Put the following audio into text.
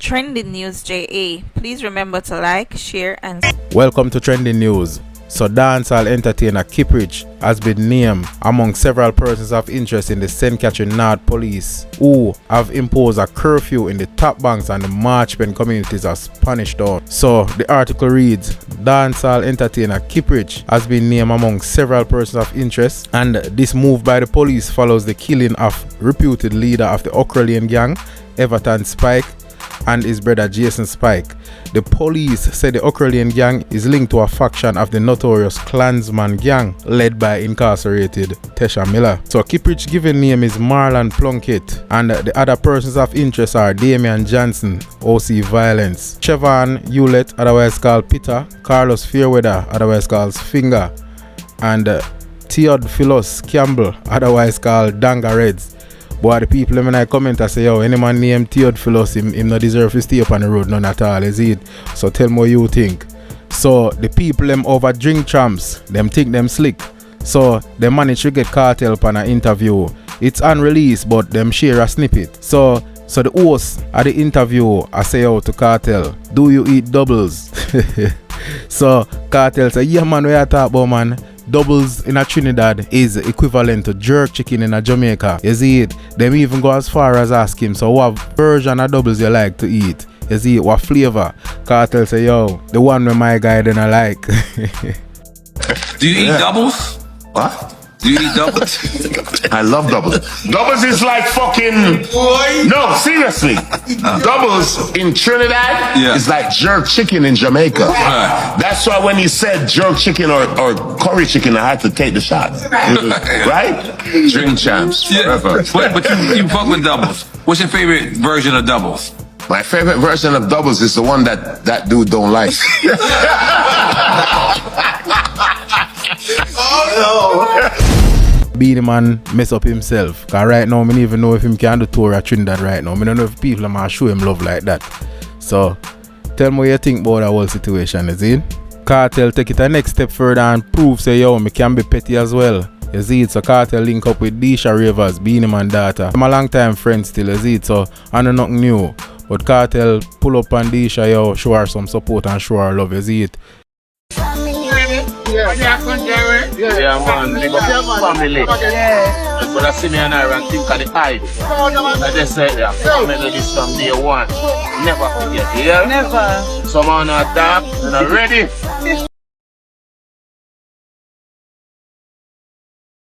Trending News JA. Please remember to like, share, and Welcome to Trending News. So dancehall entertainer Kiprich has been named among several persons of interest in the St. Trinidad police who have imposed a curfew in the top banks and the Marchpen communities of Spanish Town. So the article reads, dancehall entertainer Kiprich has been named among several persons of interest, and this move by the police follows the killing of reputed leader of the Ocrolian gang, Everton Spike, and his brother Jason Spike. The police said the Ocrolian gang is linked to a faction of the notorious Klansman gang led by incarcerated Tesha Miller. So Kiprich's given name is Marlon Plunkett, and the other persons of interest are Damian Johnson, OC Violence, Chevon Hewlett, otherwise called Peter, Carlos Fairweather, otherwise called Finger, and Theophilus Campbell, otherwise called Danga Reds. But the people when I comment I say, yo, any man named Theophilus, him not deserve to stay up on the road, none at all, is it? So tell me what you think. So the people them over drink champs, them think them slick. So they manage to get Kartel upon an interview. It's unreleased, but them share a snippet. So the host at the interview I say out to Kartel, do you eat doubles? So Kartel say, yeah man, what you talk about, man? Doubles in a Trinidad is equivalent to jerk chicken in a Jamaica. You see it? Them even go as far as ask him, so what version of doubles you like to eat? You see it? What flavor? Kartel say, yo, the one with my guy then I like. Do you eat doubles? What? Do you eat doubles? I love doubles. Doubles is like fucking... No, seriously. Doubles in Trinidad is like jerk chicken in Jamaica. That's why when he said jerk chicken or curry chicken, I had to take the shot. Right? Drink champs. Forever. But you fuck with doubles. What's your favorite version of doubles? My favorite version of doubles is the one that dude don't like. Beenie man mess up himself. Cause right now, I don't even know if him can do tour at Trinidad right now. I don't know if people are show him love like that. So, tell me what you think about that whole situation, is it? Kartel take it a next step further and prove, say, yo, me can be petty as well. You see it? So Kartel link up with Disha Ravers, Beenie man daughter. I'm a long time friend still, you see it? So, I know nothing new. But Kartel pull up on Disha, yo, show her some support and show her love, you see it? Yeah, man. Big up family. Yeah. But I see me and I think of the hype. I just said, yeah, family this from day one. Never forget, yeah? Never. Someone on top and I'm ready.